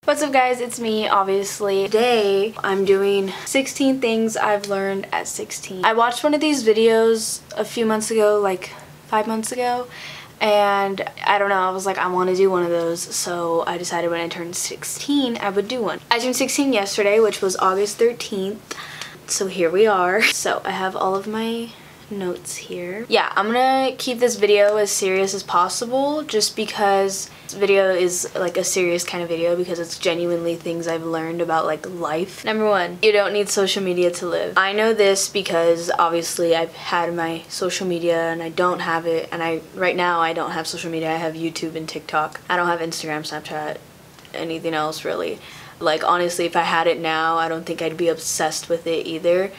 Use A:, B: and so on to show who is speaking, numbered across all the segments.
A: What's up guys, it's me, obviously. Today, I'm doing 16 things I've learned at 16. I watched one of these videos a few months ago, like 5 months ago, and I don't know, I was like, I want to do one of those, so I decided when I turned 16, I would do one. I turned 16 yesterday, which was August 13th, so here we are. So I have all of my notes here. Yeah, I'm gonna keep this video as serious as possible just because this video is like a serious kind of video because it's genuinely things I've learned about like life. Number one, you don't need social media to live. I know this because obviously I've had my social media and I don't have it, and right now I don't have social media. I have YouTube and TikTok. I don't have Instagram, Snapchat, anything else really. Like honestly, if I had it now, I don't think I'd be obsessed with it either.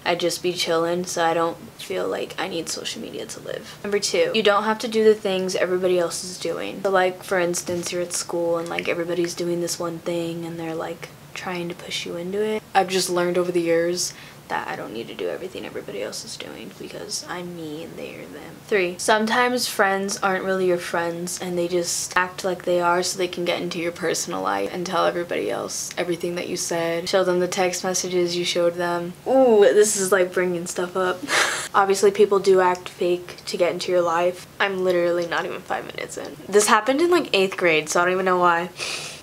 A: I'd just be chilling, so I don't feel like I need social media to live. Number two, you don't have to do the things everybody else is doing. So like, for instance, you're at school and like everybody's doing this one thing and they're like trying to push you into it. I've just learned over the years that I don't need to do everything everybody else is doing because I'm me and they're them. Three, sometimes friends aren't really your friends and they just act like they are so they can get into your personal life and tell everybody else everything that you said. Show them the text messages you showed them. Ooh, this is like bringing stuff up. Obviously people do act fake to get into your life. I'm literally not even 5 minutes in. This happened in like 8th grade, so I don't even know why.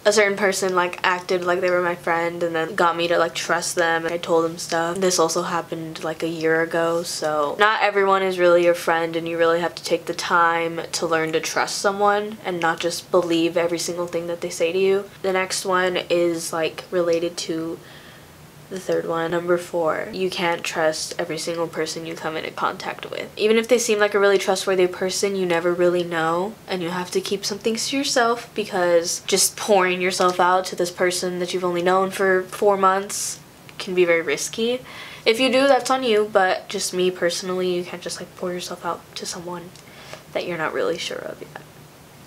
A: A certain person like acted like they were my friend and then got me to like trust them, and I told them stuff. This also happened like a year ago, so not everyone is really your friend and you really have to take the time to learn to trust someone and not just believe every single thing that they say to you. The next one is like related to the third one. Number 4, you can't trust every single person you come into contact with. Even if they seem like a really trustworthy person, you never really know, and you have to keep some things to yourself because just pouring yourself out to this person that you've only known for 4 months can be very risky. If you do, that's on you, but just me personally, you can't just like pour yourself out to someone that you're not really sure of yet.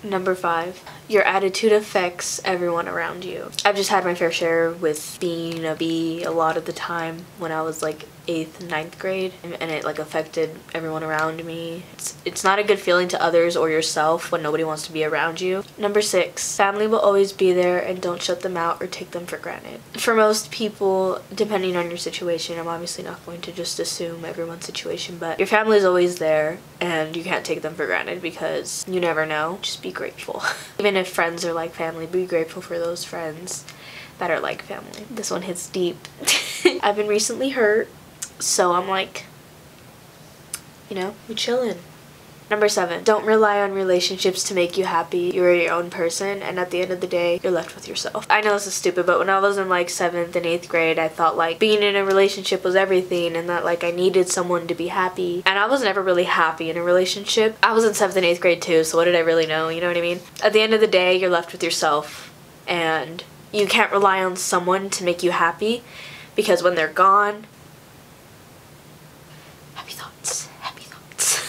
A: Number 5, your attitude affects everyone around you. I've just had my fair share with being a B a lot of the time when I was like 8th and 9th grade, and it like affected everyone around me. It's not a good feeling to others or yourself when nobody wants to be around you. Number 6, family will always be there and don't shut them out or take them for granted. For most people, depending on your situation, I'm obviously not going to just assume everyone's situation, but your family is always there and you can't take them for granted because you never know. Just be grateful. Even if friends are like family, be grateful for those friends that are like family. This one hits deep. I've been recently hurt, so I'm like, you know, we chillin'. Number 7, don't rely on relationships to make you happy. You're your own person, and at the end of the day, you're left with yourself. I know this is stupid, but when I was in like 7th and 8th grade, I thought like being in a relationship was everything and that like I needed someone to be happy. And I was never really happy in a relationship. I was in 7th and 8th grade too, so what did I really know? You know what I mean? At the end of the day, you're left with yourself, and you can't rely on someone to make you happy because when they're gone,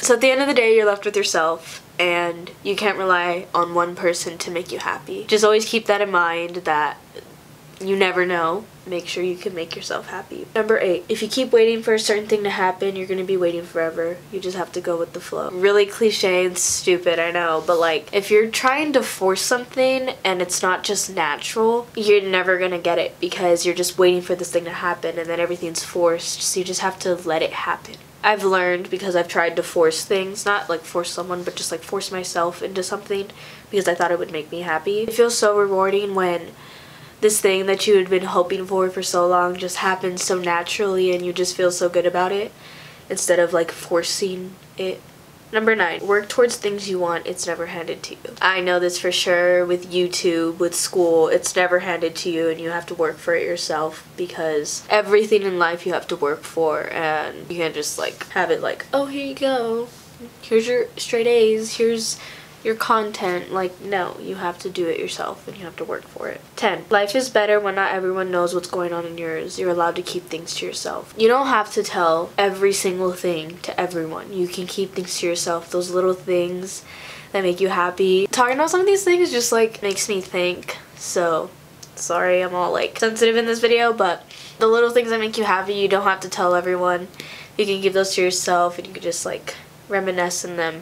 A: so at the end of the day, you're left with yourself, and you can't rely on one person to make you happy. Just always keep that in mind that you never know. Make sure you can make yourself happy. Number 8, if you keep waiting for a certain thing to happen, you're gonna be waiting forever. You just have to go with the flow. Really cliche and stupid, I know, but like if you're trying to force something and it's not just natural, you're never gonna get it because you're just waiting for this thing to happen and then everything's forced, so you just have to let it happen. I've learned because I've tried to force things, not like force someone, but just like force myself into something because I thought it would make me happy. It feels so rewarding when this thing that you had been hoping for so long just happens so naturally and you just feel so good about it instead of like forcing it. Number 9, work towards things you want. It's never handed to you. I know this for sure with YouTube, with school. It's never handed to you and you have to work for it yourself because everything in life you have to work for, and you can't just like have it like, oh, here you go. Here's your straight A's. Here's your content. Like, no, you have to do it yourself and you have to work for it. 10, life is better when not everyone knows what's going on in yours. You're allowed to keep things to yourself. You don't have to tell every single thing to everyone. You can keep things to yourself. Those little things that make you happy. Talking about some of these things just like makes me think. So sorry I'm all like sensitive in this video, but the little things that make you happy, you don't have to tell everyone. You can keep those to yourself and you can just like reminisce in them.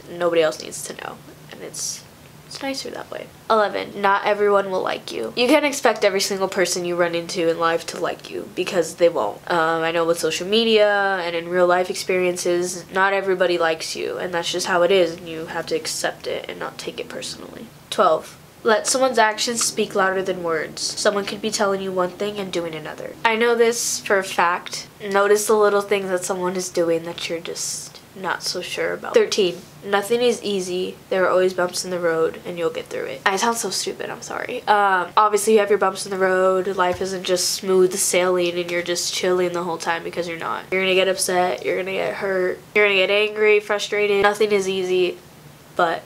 A: Nobody else needs to know, and it's It's nicer that way. 11. Not everyone will like you. You can't expect every single person you run into in life to like you, because they won't. I know with social media and in real life experiences, not everybody likes you, and that's just how it is, and you have to accept it and not take it personally. 12. Let someone's actions speak louder than words. Someone could be telling you one thing and doing another. I know this for a fact. Notice the little things that someone is doing that you're just not so sure about. 13. Nothing is easy. There are always bumps in the road, and you'll get through it. I sound so stupid, I'm sorry. Obviously you have your bumps in the road. Life isn't just smooth sailing and you're just chilling the whole time, because you're not. You're gonna get upset, you're gonna get hurt, you're gonna get angry, frustrated. Nothing is easy, but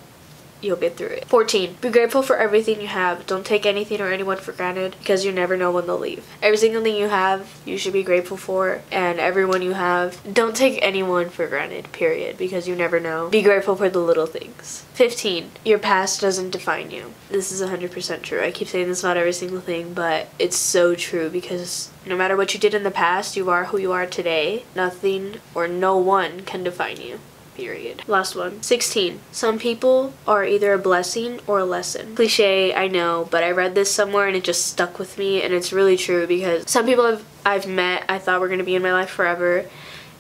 A: you'll get through it. 14. Be grateful for everything you have. Don't take anything or anyone for granted, because you never know when they'll leave. Every single thing you have, you should be grateful for, and everyone you have, don't take anyone for granted, period, because you never know. Be grateful for the little things. 15. Your past doesn't define you. This is 100% true. I keep saying this about every single thing, but it's so true, because no matter what you did in the past, you are who you are today. Nothing or no one can define you. Period. Last one. 16. Some people are either a blessing or a lesson. Cliche, I know, but I read this somewhere and it just stuck with me, and it's really true, because some people I've met I thought were going to be in my life forever,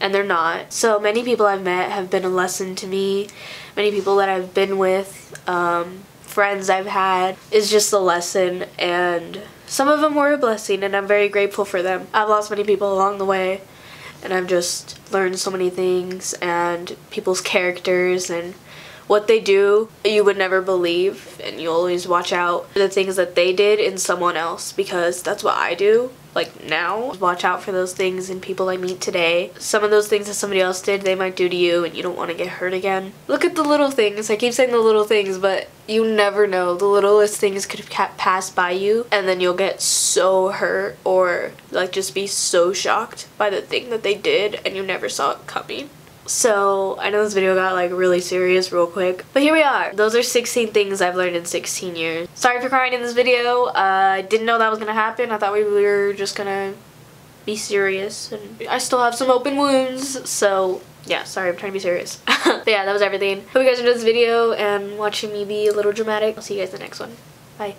A: and they're not. So many people I've met have been a lesson to me. Many people that I've been with, friends I've had, is just a lesson, and some of them were a blessing, and I'm very grateful for them. I've lost many people along the way, and I've just learned so many things, and people's characters and what they do you would never believe, and you always watch out for the things that they did in someone else, because that's what I do. Like now, watch out for those things in people I meet today. Some of those things that somebody else did, they might do to you, and you don't want to get hurt again. Look at the little things. I keep saying the little things, but you never know. The littlest things could pass by you, and then you'll get so hurt, or like just be so shocked by the thing that they did, and you never saw it coming. So I know this video got like really serious real quick, but here we are. Those are 16 things I've learned in 16 years. Sorry for crying in this video. I didn't know that was gonna happen. I thought we were just gonna be serious, and I still have some open wounds, so yeah, sorry, I'm trying to be serious. But yeah, that was everything. Hope you guys enjoyed this video and watching me be a little dramatic. I'll see you guys in the next one. Bye.